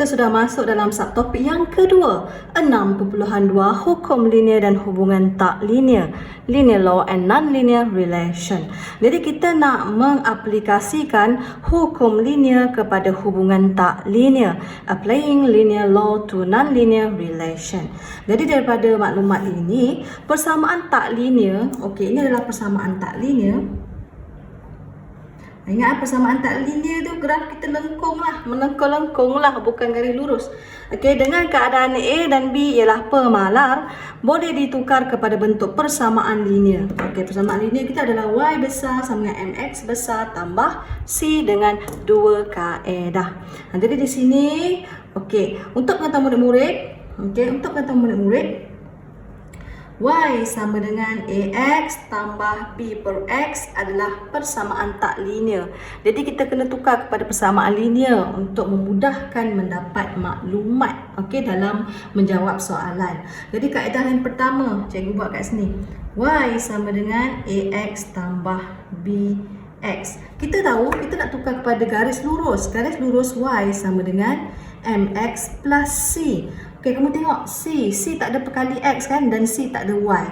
kita sudah masuk dalam subtopik yang kedua, 6.2 hukum linear dan hubungan tak linear, linear law and non-linear relation. Jadi kita nak mengaplikasikan hukum linear kepada hubungan tak linear, applying linear law to non-linear relation. Jadi daripada maklumat ini, persamaan tak linear, okey, ini adalah persamaan tak linear. Ingat persamaan tak linear tu graf kita lengkung lah, melengkung-lengkung lah, bukan garis lurus. Okey, dengan keadaan A dan B ialah pemalar, boleh ditukar kepada bentuk persamaan linear. Okey, persamaan linear kita adalah Y besar sama dengan MX besar tambah C dengan 2 kaedah. Jadi di sini, okey, untuk pengetahuan murid-murid, okey, untuk pengetahuan murid-murid, Y sama dengan AX tambah B per X adalah persamaan tak linear. Jadi kita kena tukar kepada persamaan linear untuk memudahkan mendapat maklumat, okey, dalam menjawab soalan. Jadi kaedah yang pertama, cikgu buat kat sini. Y sama dengan AX tambah BX. Kita tahu kita nak tukar kepada garis lurus. Garis lurus Y sama dengan MX plus C. Okey, kamu tengok C tak ada perkali X kan, dan C tak ada Y.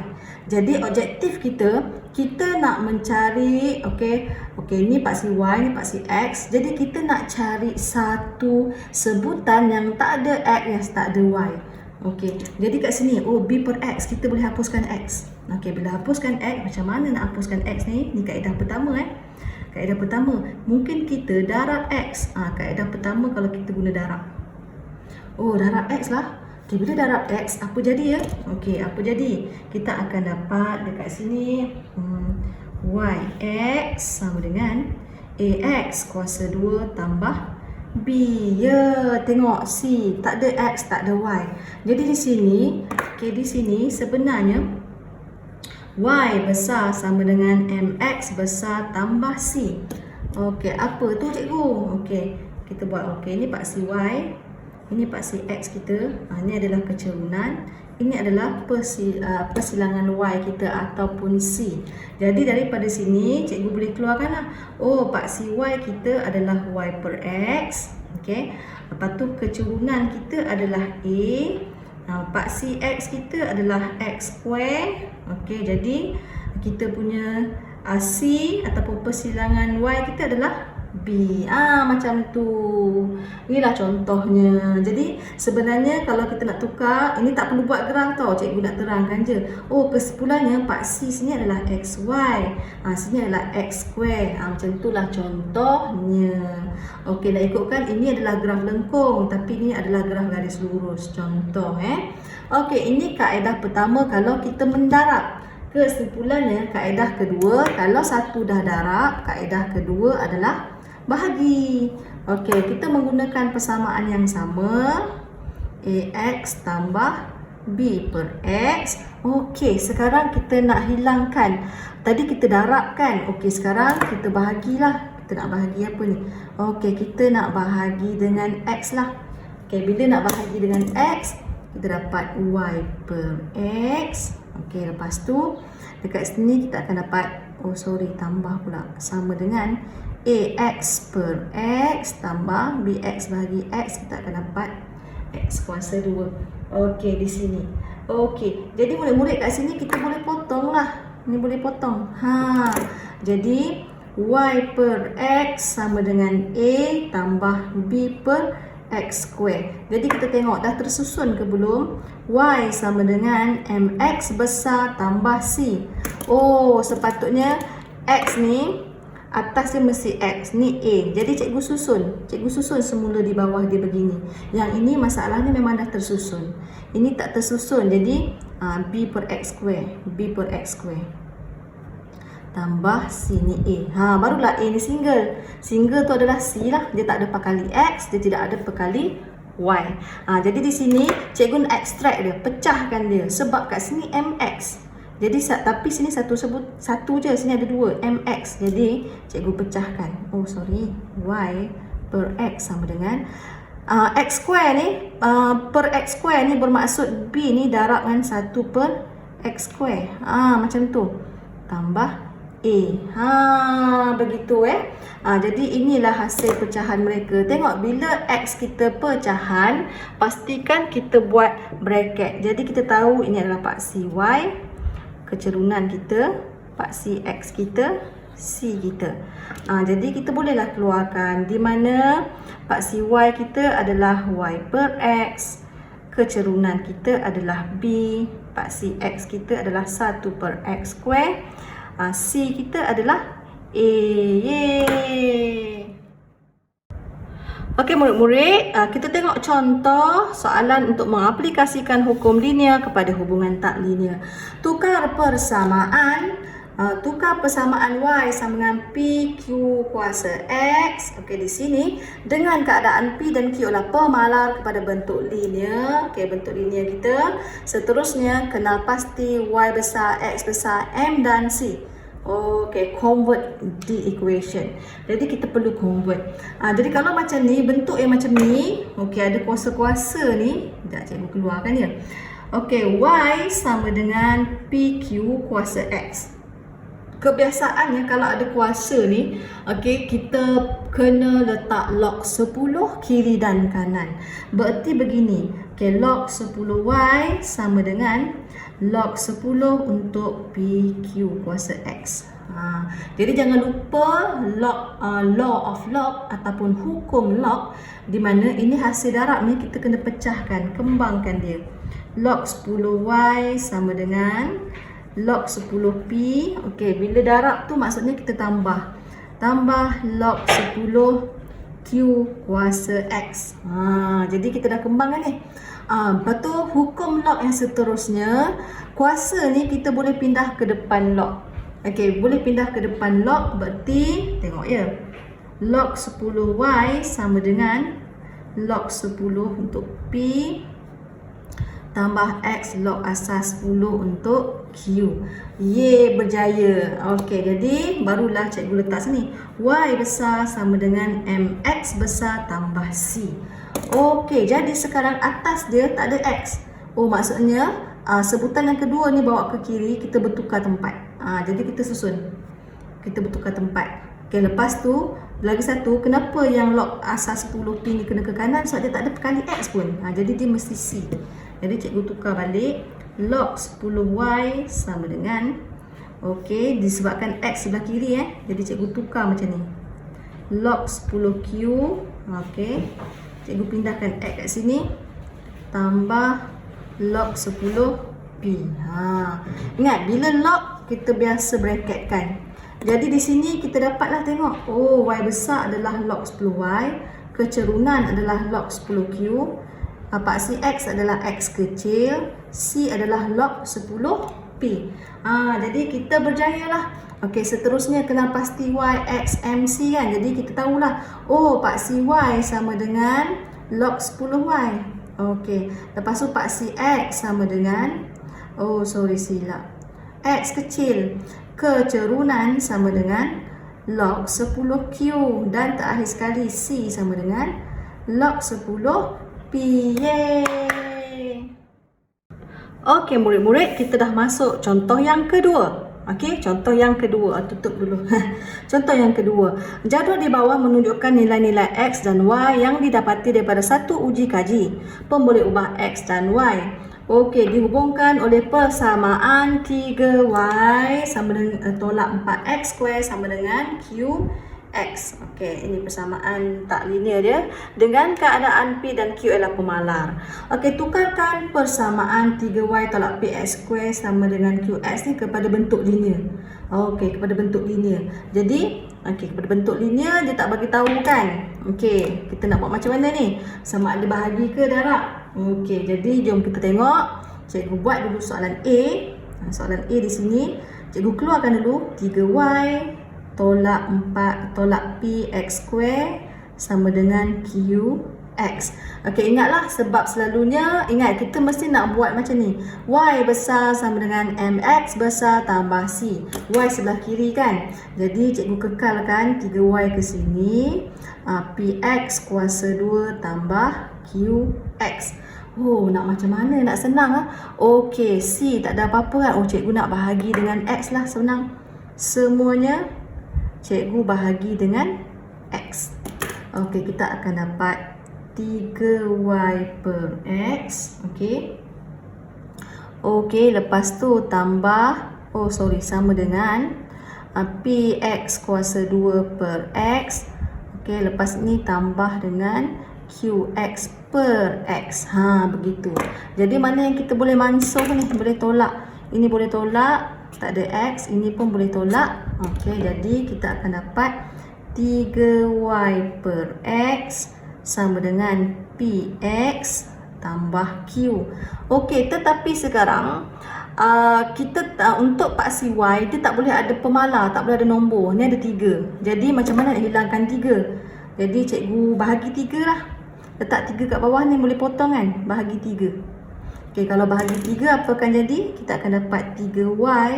Jadi objektif kita nak mencari, okey, ni paksi Y, ni paksi X. Jadi kita nak cari satu sebutan yang tak ada X, yang tak ada Y. Okey, jadi kat sini, B per X, kita boleh hapuskan X. Okey, bila hapuskan X, macam mana nak hapuskan X ni? Ni kaedah pertama Kaedah pertama, mungkin kita darab X. Kaedah pertama kalau kita guna darab. Darab X lah. Okay, bila darab X, apa jadi ya? Okey, apa jadi? Kita akan dapat dekat sini YX sama dengan AX kuasa 2 tambah B. Ya, tengok C, tak ada X, tak ada Y. Jadi di sini, di sini sebenarnya Y besar sama dengan MX besar tambah C. Okey, apa tu cikgu? Okey, kita buat ini paksi Y. Ini paksi X kita, ini adalah kecerunan, ini adalah persilangan Y kita ataupun C. Jadi daripada sini cikgu boleh keluarkan lah. Paksi Y kita adalah Y per X. Okey. Lepas tu kecerunan kita adalah A. Paksi X kita adalah X square. Okey, jadi kita punya C ataupun persilangan Y kita adalah B. Macam tu. Inilah contohnya. Jadi sebenarnya kalau kita nak tukar, ini tak perlu buat graf tau, cikgu nak terangkan je. Kesimpulannya paksi sini adalah XY, sini adalah X square. Macam itulah contohnya. Okey, dah ikutkan ini adalah graf lengkung, tapi ini adalah graf garis lurus. Contoh Okey, ini kaedah pertama kalau kita mendarab. Kesimpulannya, kaedah kedua, kalau satu dah darab, kaedah kedua adalah bahagi. Okey, kita menggunakan persamaan yang sama, AX tambah B per X. Okey, sekarang kita nak hilangkan. Tadi kita darabkan. Okey, sekarang kita bahagilah. Kita nak bahagi apa ni? Okey, kita nak bahagi dengan X lah. Okey, bila nak bahagi dengan X, kita dapat Y per X. Okey, lepas tu dekat sini kita akan dapat, tambah pula, sama dengan AX per X tambah BX bahagi X, kita akan dapat X kuasa 2. Okey, di sini. Okey, jadi murid-murid kat sini kita boleh potong lah. Ni boleh potong. Jadi Y per X sama dengan A tambah B per X square. Jadi kita tengok dah tersusun ke belum? Y sama dengan MX besar tambah C. Sepatutnya X ni atas dia mesti X, ni A. Jadi cikgu susun semula di bawah dia begini. Yang ini masalahnya memang dah tersusun. Ini tak tersusun. Jadi B per X square, B per X square tambah C ni A. Barulah A ni single. Single tu adalah C lah. Dia tak ada perkali X, dia tidak ada perkali Y. Jadi di sini cikgu nak extract dia, pecahkan dia. Sebab kat sini MX. Jadi tapi sini satu je, sini ada 2, MX. Jadi cikgu pecahkan. Y per X sama dengan X square ni, per X square ni bermaksud B ni darab dengan 1 per X square. Macam tu. Tambah A. Begitu jadi inilah hasil pecahan mereka. Tengok bila X kita pecahan, pastikan kita buat bracket. Jadi kita tahu ini adalah paksi Y, kecerunan kita, paksi X kita, C kita. Jadi kita bolehlah keluarkan di mana paksi Y kita adalah Y per X, kecerunan kita adalah B, paksi X kita adalah 1 per X square, C kita adalah A. Yeay. Okey murid-murid, kita tengok contoh soalan untuk mengaplikasikan hukum linear kepada hubungan tak linear. Tukar persamaan Y sama dengan PQ kuasa X. Okey, di sini dengan keadaan P dan Q adalah pemalar kepada bentuk linear. Okey, bentuk linear kita. Seterusnya kenal pasti Y besar, X besar, M dan C. Okey, convert the equation. Jadi kita perlu convert. Jadi kalau macam ni, bentuk yang macam ni, okey, ada kuasa-kuasa ni. Sekejap cikgu keluarkan dia. Okey, Y sama dengan PQ kuasa X. Kebiasaannya kalau ada kuasa ni, okey, kita kena letak log 10 kiri dan kanan. Berarti begini. Okey, log 10Y sama dengan log 10 untuk PQ kuasa X. Jadi jangan lupa law of log ataupun hukum log, di mana ini hasil darab ni kita kena pecahkan, kembangkan dia. Log 10Y sama dengan log 10P. Okey, bila darab tu maksudnya kita tambah log 10Q kuasa X. Jadi kita dah kembangkan ni. Lepas tu hukum log yang seterusnya, kuasa ni kita boleh pindah ke depan log. Okey, boleh pindah ke depan log, berarti tengok ya. Log 10Y sama dengan log 10 untuk P tambah X log asas 10 untuk Q. Ye, berjaya. Okey, jadi barulah cikgu letak sini. Y besar sama dengan MX besar tambah C. Okey, jadi sekarang atas dia tak ada X. Maksudnya sebutan yang kedua ni bawa ke kiri, kita bertukar tempat. Jadi kita susun. Kita bertukar tempat. Okey, lepas tu lagi satu, kenapa yang log asas 10P ni kena ke kanan? Sebab dia tak ada kali X pun. Jadi dia mesti C. Jadi cikgu tukar balik. Log 10Y sama dengan, okey, disebabkan X sebelah kiri jadi cikgu tukar macam ni. Log 10Q, okey, cikgu pindahkan X kat sini, tambah log 10P. Ingat, bila log kita biasa bracket kan. Jadi di sini kita dapatlah tengok, Y besar adalah log 10Y, kecerunan adalah log 10Q, paksi X adalah X kecil, C adalah log 10P. Jadi kita berjayalah. Okey, seterusnya kenal pasti Y, X, M, C kan. Jadi kita tahulah, paksi Y sama dengan log 10Y. Okey, lepas tu paksi X sama dengan, silap. X kecil, kecerunan sama dengan log 10Q. Dan terakhir sekali C sama dengan log 10P. Yeay. Okey murid-murid, kita dah masuk contoh yang kedua. Okey, contoh yang kedua. Tutup dulu. Contoh yang kedua. Jadual di bawah menunjukkan nilai-nilai X dan Y yang didapati daripada satu uji kaji pemboleh ubah X dan Y. Okey, dihubungkan oleh persamaan 3Y sama dengan tolak 4X square sama dengan QX. Okey, ini persamaan tak linear dia dengan keadaan P dan Q adalah pemalar. Okey, tukarkan persamaan 3Y tolak PX square sama dengan QX ni kepada bentuk linear. Okey, kepada bentuk linear. Jadi, kepada bentuk linear dia tak bagi tahu kan. Okey, kita nak buat macam mana ni? Sama ada bahagi ke darab? Okey, jadi jom kita tengok. Cikgu buat dulu soalan A. Soalan A di sini, cikgu keluarkan dulu 3Y tolak 4 tolak PX square sama dengan QX. Okey, ingatlah sebab selalunya, ingat kita mesti nak buat macam ni. Y besar sama dengan MX besar tambah C. Y sebelah kiri kan. Jadi cikgu kekalkan 3Y ke sini. PX kuasa 2 tambah QX. Nak macam mana? Nak senang Okey, C tak ada apa-apa kan. Cikgu nak bahagi dengan X lah, senang. semuanya cikgu bahagi dengan X. Okey, kita akan dapat 3Y per X. Okey. Okey, lepas tu tambah, sama dengan PX kuasa 2 per X. Okey, lepas ni tambah dengan QX per X. Begitu. Jadi mana yang kita boleh mansuh ni? Boleh tolak. Ini boleh tolak, tak ada X. Ini pun boleh tolak. Okey, jadi kita akan dapat 3Y per X sama dengan PX tambah Q. Okey, tetapi sekarang kita untuk paksi Y dia tak boleh ada pemalar, tak boleh ada nombor. Ni ada 3. Jadi macam mana nak hilangkan 3? Jadi cikgu bahagi 3 lah. Letak 3 kat bawah ni boleh potong kan? Bahagi 3. Okey, kalau bahagi 3 apa akan jadi? Kita akan dapat 3Y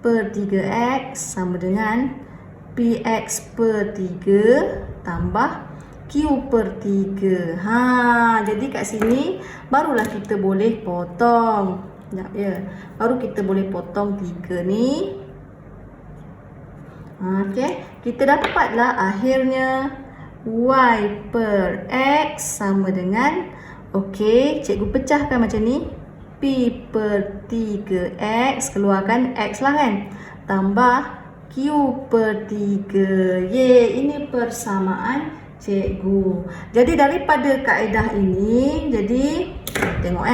per 3X sama dengan PX per 3 tambah Q per 3. Jadi kat sini barulah kita boleh potong. Sekejap ya. Baru kita boleh potong 3 ni. Okey, kita dapatlah akhirnya Y per X sama dengan, okey, cikgu pecahkan macam ni. P per 3X, keluarkan X lah kan. Tambah Q per 3. Ini persamaan cikgu. Jadi daripada kaedah ini, jadi tengok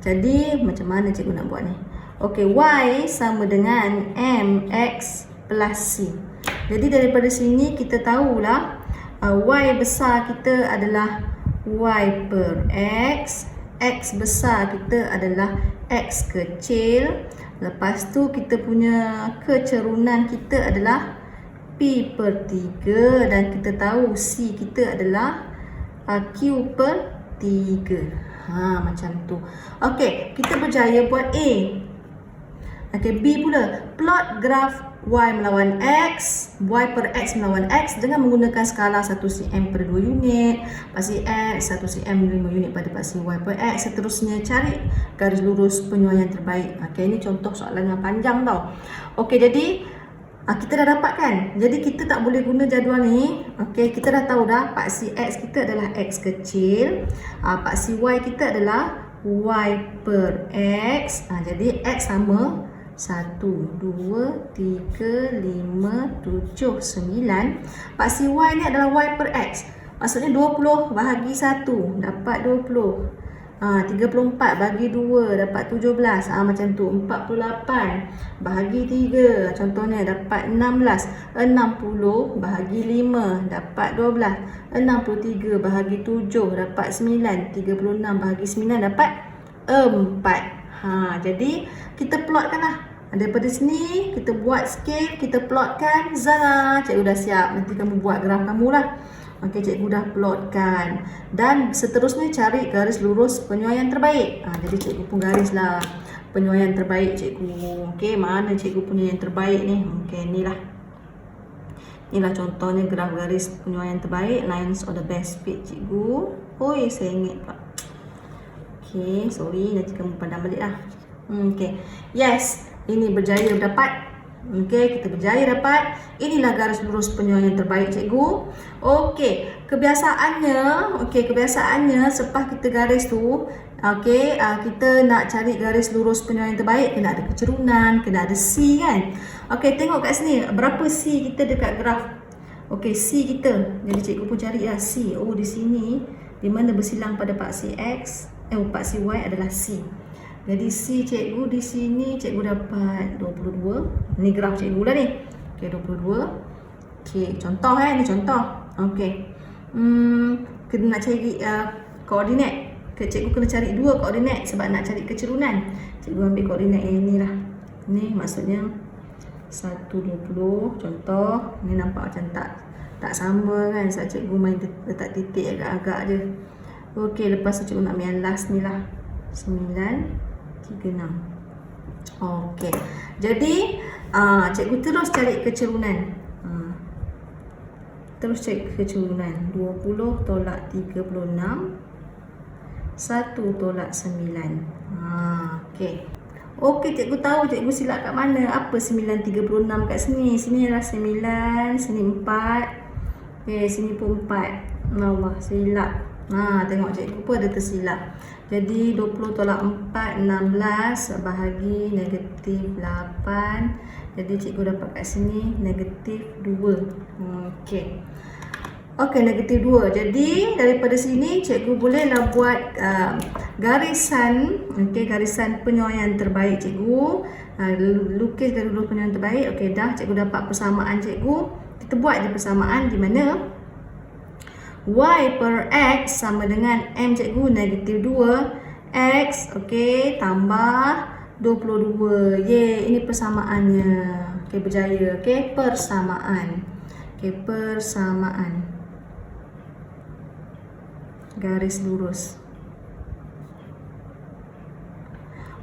Jadi macam mana cikgu nak buat ni? Okey, Y sama dengan MX plus C. Jadi daripada sini kita tahulah Y besar kita adalah Y per X. X besar kita adalah X kecil. Lepas tu kita punya kecerunan kita adalah P per 3 dan kita tahu C kita adalah Q per 3. Macam tu. Okey, kita berjaya buat A. Okey, B pula. Plot graf Y melawan X, Y per X melawan X dengan menggunakan skala 1 cm per 2 unit, paksi X 1 cm 5 unit pada paksi Y per X. Seterusnya cari garis lurus penyuaian terbaik. Okey, ini contoh soalan yang panjang tau. Okey, jadi kita dah dapat kan? Jadi kita tak boleh guna jadual ni. Okey, kita dah tahu dah paksi X kita adalah X kecil, paksi Y kita adalah Y per X. Jadi X sama 1, 2, 3, 5, 7, 9. Paksi Y ni adalah Y per X. Maksudnya 20 bahagi 1 dapat 20. 34 bagi 2 dapat 17. Macam tu. 48 bahagi 3 contohnya dapat 16. 60 bahagi 5 dapat 12. 63 bahagi 7 dapat 9. 36 bahagi 9 dapat 4. Jadi kita plotkan lah. Daripada sini kita buat scale, kita plotkan. Zana, cikgu dah siap. Nanti kamu buat graf kamu lah. Okey, cikgu dah plotkan. Dan seterusnya cari garis lurus penyuaian terbaik. Jadi cikgu pun garis lah penyuaian terbaik cikgu. Okey, mana cikgu punya yang terbaik ni? Okey, inilah. Inilah contohnya graf garis penyuaian terbaik. Lines of the best fit cikgu. Oi, saya ingat pula. Okey, sorry. Nanti kamu pandang balik lah. Okey. Yes. Ini berjaya dapat. Okey, kita berjaya dapat. Inilah garis lurus penyuaian terbaik cikgu. Okey, kebiasaannya selepas kita garis tu, okey, kita nak cari garis lurus penyuaian terbaik, kena ada kecerunan, kena ada C kan. Okey, tengok kat sini berapa C kita dekat graf. Okey, C kita. Jadi cikgu pun carilah C. Di sini di mana bersilang pada paksi X, paksi Y adalah C. Jadi C cikgu di sini cikgu dapat 22. Ni graf cikgu lah ni. Okey, 22. Okey, contoh ni contoh. Okey. Kena nak cari koordinat. Cikgu kena cari 2 koordinat sebab nak cari kecerunan. Cikgu ambil koordinat yang ni lah. Ni maksudnya 120 contoh. Ni nampak macam tak sama kan sebab cikgu main letak titik agak-agak je. Okey, lepas tu cikgu nak ambil yang last ni lah. 936. Okey. Jadi cikgu terus cari kecerunan. Terus cari kecerunan. 20 tolak 36. 1 tolak 9. Okey. Okey, cikgu tahu cikgu silap kat mana. Apa 936 kat sini? Sini adalah 9, sini 4. Okey, sini pun 4. Allah, silap. Tengok cikgu pun ada tersilap. Jadi 20 tolak 4, 16 bahagi negatif 8. Jadi cikgu dapat kat sini negatif 2. Okey. Okey, negatif 2. Jadi daripada sini cikgu bolehlah buat garisan, garisan penyuaian terbaik cikgu. Lukis dulu penyuaian terbaik. Okey, dah cikgu dapat persamaan cikgu. Kita buat je persamaan di mana y per x sama dengan m cikgu negatif 2 x, okey, tambah 22. Ye, ini persamaannya. Okey, berjaya. Okey, persamaan. Okey, persamaan. Garis lurus.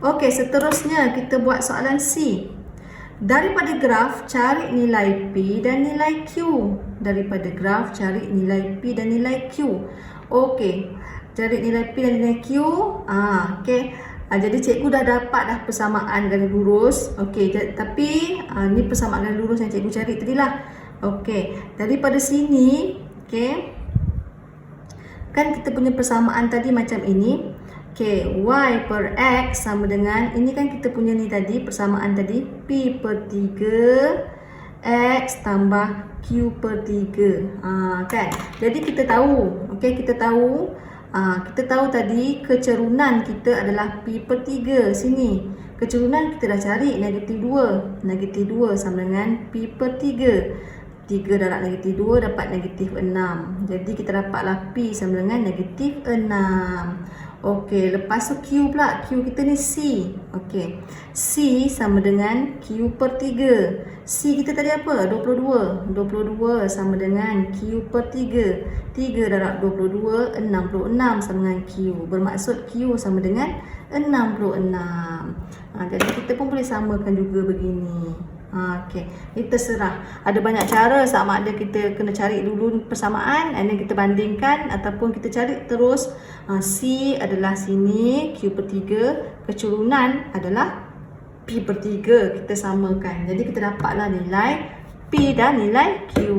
Okey, seterusnya kita buat soalan C. Daripada graf cari nilai P dan nilai Q. Daripada graf cari nilai P dan nilai Q. Okey, cari nilai P dan nilai Q. Okey. Jadi cikgu dah dapat dah persamaan garis lurus. Okey, tapi ni persamaan garis lurus yang cikgu cari tadilah. Okey, daripada sini, okey. Kan kita punya persamaan tadi macam ini. Okey, y per x sama dengan, ini kan kita punya ni tadi, persamaan tadi, P per 3 x tambah Q per 3. Kan? Jadi kita tahu, okey, kita tahu tadi kecerunan kita adalah P per 3. Sini, kecerunan kita dah cari, negatif 2. Negatif 2 sama dengan P per 3. 3 darab negatif 2 dapat negatif 6. Jadi kita dapatlah P sama dengan negatif 6. Okey, lepas tu Q pula. Q kita ni C. Okey, C sama dengan Q per 3. C kita tadi apa? 22. 22 sama dengan Q per 3. 3 darab 22, 66 sama dengan Q. Bermaksud Q sama dengan 66. Jadi kita pun boleh samakan juga begini. Okey, ini terserah. Ada banyak cara, sama ada kita kena cari dulu persamaan and then kita bandingkan, ataupun kita cari terus. C adalah sini, Q per 3, kecerunan adalah P per 3, kita samakan. Jadi kita dapatlah nilai P dan nilai Q.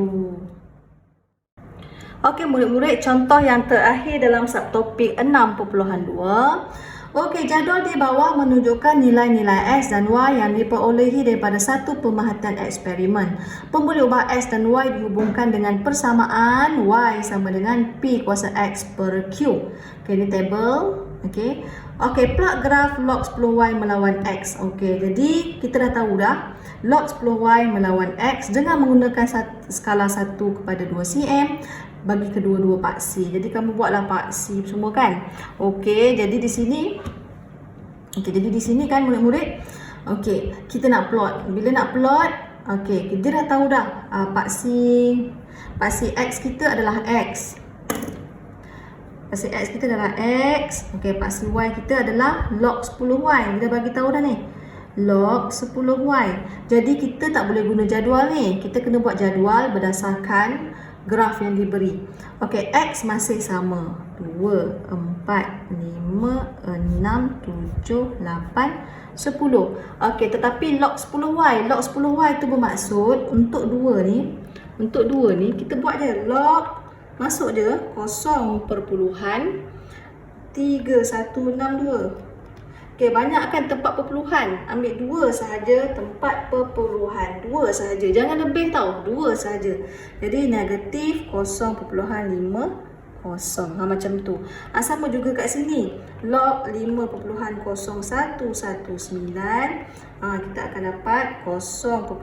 Okey, murid-murid, contoh yang terakhir dalam subtopik 6.2. Okey, jadual di bawah menunjukkan nilai-nilai X dan Y yang diperolehi daripada satu pemerhatian eksperimen. Pembuli ubah X dan Y dihubungkan dengan persamaan Y sama dengan P kuasa X per Q. Okey, ini table. Okey. Okey, plot graf log 10Y melawan X. Okey, jadi kita dah tahu dah log 10Y melawan X dengan menggunakan skala 1 kepada 2 cm. Bagi kedua-dua paksi. Jadi kamu buatlah paksi semua kan. Okey, jadi di sini kan murid-murid. Okey, kita nak plot. Bila nak plot, okey, kita dah tahu dah paksi X kita adalah X. Paksi X kita adalah X. Okey, paksi Y kita adalah log 10Y. Kita bagi tahu dah ni. Log 10Y. Jadi kita tak boleh guna jadual ni. Kita kena buat jadual berdasarkan graf yang diberi. Okey, X masih sama. 2, 4, 5, 6, 7, 8, 10. Okey, tetapi log 10Y. Log 10Y itu bermaksud untuk 2 ni. Untuk 2 ni, kita buat je log. Masuk je 0.3162. Okey, banyakkan tempat perpuluhan. Ambil 2 sahaja tempat perpuluhan. 2 sahaja. Jangan lebih tau. 2 sahaja. Jadi negatif 0.50. Macam tu. Sama juga kat sini. Log 5.0119. Kita akan dapat 0.70.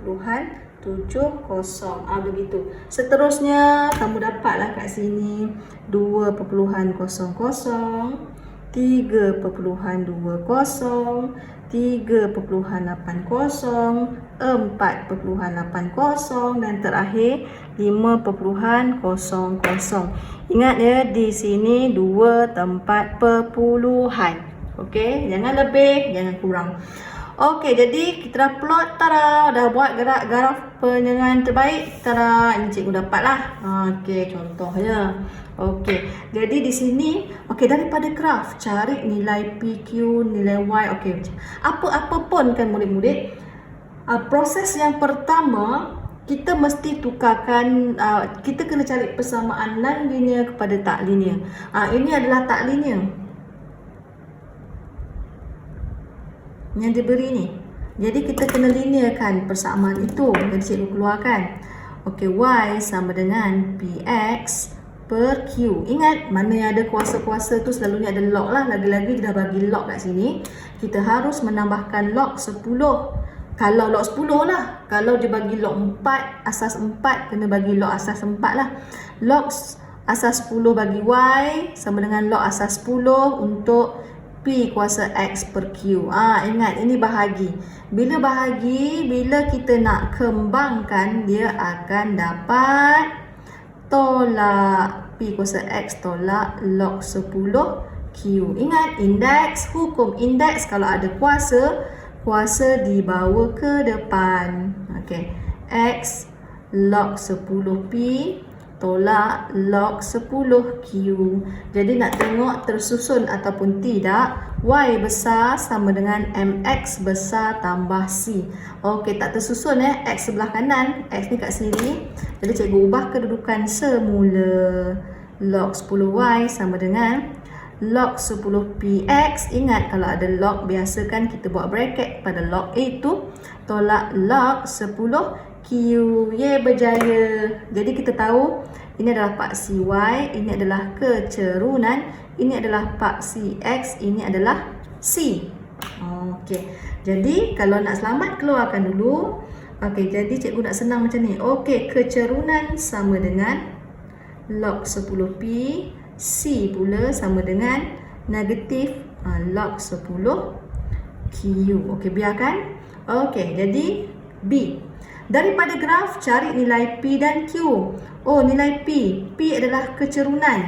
Begitu. Seterusnya, kamu dapatlah kat sini 2.00. 3.20, 3.80, 4.80 dan terakhir 5.00. Ingat ya, di sini 2 tempat perpuluhan. Okey, jangan lebih, jangan kurang. Okey, jadi kita dah plot, tada, dah buat graf penyerahan terbaik. Tada, ini cikgu dapatlah. Okey, contohnya. Okey, jadi di sini daripada graf cari nilai PQ, nilai Y. Okey, apa-apa pun kan murid-murid, proses yang pertama kita mesti tukarkan, kita kena cari persamaan non-linear kepada tak linear. Ini adalah tak linear yang diberi ni. Jadi kita kena linearkan persamaan itu. Jadi cikgu keluarkan. Okey, Y sama dengan PX per Q. Ingat, mana yang ada kuasa-kuasa tu selalunya ada log lah. Lagi-lagi dia dah bagi log kat sini. Kita harus menambahkan log 10. Kalau log 10 lah. Kalau dia bagi log 4, asas 4, kena bagi log asas 4 lah. Log asas 10 bagi Y sama dengan log asas 10 untuk P kuasa X per Q. Ingat, ini bahagi. Bila bahagi, bila kita nak kembangkan, dia akan dapat tolak P kuasa X tolak log 10 Q. Ingat, indeks, hukum indeks kalau ada kuasa, kuasa dibawa ke depan. Okey, X log 10 P tolak log 10 Q. Jadi nak tengok tersusun ataupun tidak. Y besar sama dengan MX besar tambah C. Okey, tak tersusun X sebelah kanan, X ni kat sini. Jadi cikgu ubah kedudukan semula. Log 10Y sama dengan log 10 PX. Ingat, kalau ada log biasa kan kita buat bracket pada log itu tolak log 10 Q. Berjaya. Jadi kita tahu ini adalah paksi Y, ini adalah kecerunan, ini adalah paksi X, ini adalah C. Okey. Jadi kalau nak selamat, keluarkan dulu. Okey, jadi cikgu nak senang macam ni. Okey, kecerunan sama dengan log 10 P, C pula sama dengan negatif log 10 Q. Okey, biarkan. Okey, jadi B. Daripada graf, cari nilai P dan Q. Nilai P. P adalah kecerunan.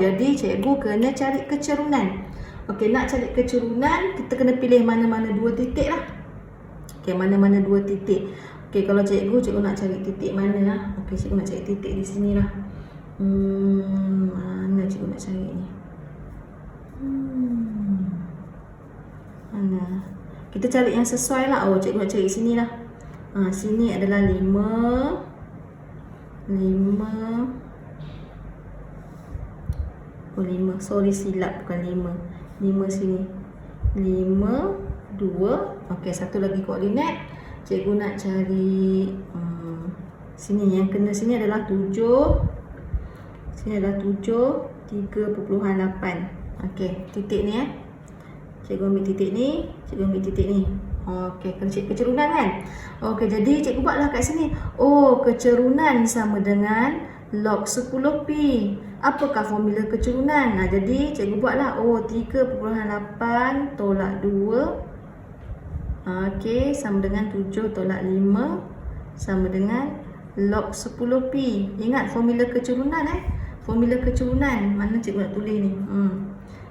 Jadi cikgu kena cari kecerunan. Okey, nak cari kecerunan, kita kena pilih mana-mana dua titik lah. Okey, mana-mana dua titik. Okey, kalau cikgu nak cari titik mana lah. Okey, cikgu nak cari titik di sini lah. Mana cikgu nak cari ni? Mana? Kita cari yang sesuai lah. Cikgu nak cari sini lah. Sini adalah 5. Sorry, silap, bukan 5 sini. 5, 2. Okey, satu lagi koordinat. Cikgu nak cari sini. Yang kena sini adalah 7. Sini adalah 7, 3.8. Okey, titik ni Cikgu ambil titik ni, cikgu ambil titik ni. Okey, kena cek kecerunan kan? Okey, jadi cikgu buatlah kat sini. Kecerunan sama dengan log 10 P. Apakah formula kecerunan? Jadi cikgu buatlah 3.8 tolak 2. Okey, sama dengan 7 tolak 5 sama dengan log 10 P. Ingat formula kecerunan Formula kecerunan. Mana cikgu nak tulis ni?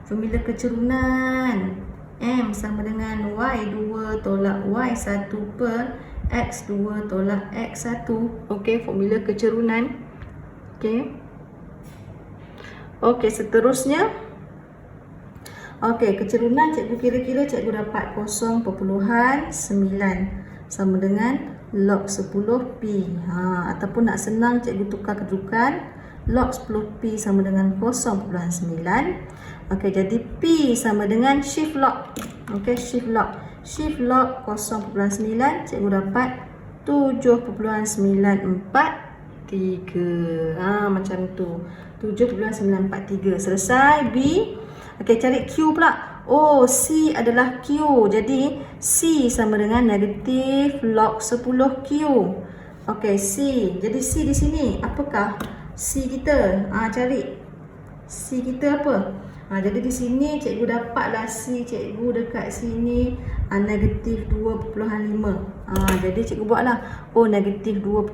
Formula kecerunan. M sama dengan Y2 tolak Y1 per X2 tolak X1. Okey, formula kecerunan. Okey, seterusnya. Okey, kecerunan cikgu kira-kira cikgu dapat 0.9 sama dengan log 10 P. Ataupun nak senang cikgu tukar kedudukan. Log 10 P sama dengan 0.9. Okey, jadi P sama dengan shift log. Okey, shift log. Shift log 0.9, cikgu dapat 7.943. Macam tu. 7.943. Selesai. B. Okey, cari Q pula. C adalah Q. Jadi C sama dengan negatif log 10 Q. Okey, C. Jadi C di sini. Apakah C kita? Cari C kita apa? Jadi di sini cikgu dapatlah C cikgu dekat sini negatif 2.5. Jadi cikgu buatlah negatif 2.5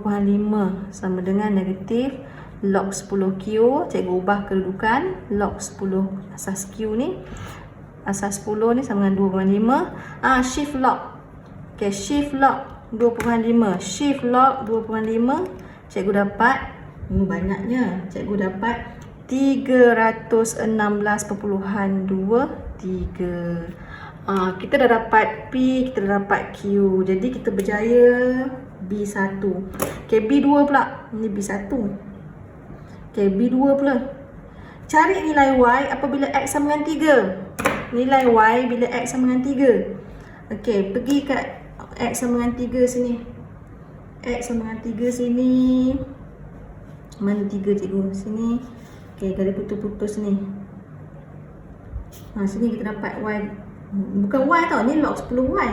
sama dengan negatif log 10 Q. Cikgu ubah kedudukan log 10 asas Q ni. Asas 10 ni sama dengan 2.5. Shift log. Okey, shift log 2.5. Shift log 2.5. Cikgu dapat banyaknya. Cikgu dapat 316.23. Kita dah dapat P, kita dah dapat Q. Jadi kita berjaya B1. Okay, B2 pula. Ini B1. Okay, B2 pula. Cari nilai Y apabila X sama dengan 3. Nilai Y bila X sama dengan 3. Okay, pergi kat X sama dengan 3 sini. X sama dengan 3 sini. Mana 3 cikgu? Sini. Okay, kalau putus-putus ni. Sini kita dapat Y. Bukan Y tau, ni log 10Y.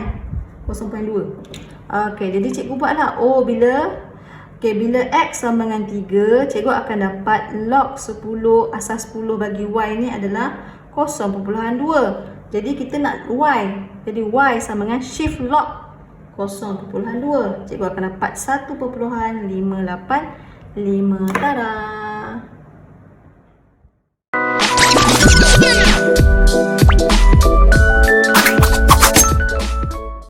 0.2. Okay, jadi cikgu buatlah. Bila X sama dengan 3, cikgu akan dapat log 10 asas 10 bagi Y ni adalah 0.2. Jadi kita nak Y. Jadi Y sama dengan shift log 0.2. Cikgu akan dapat 1.585. Tada!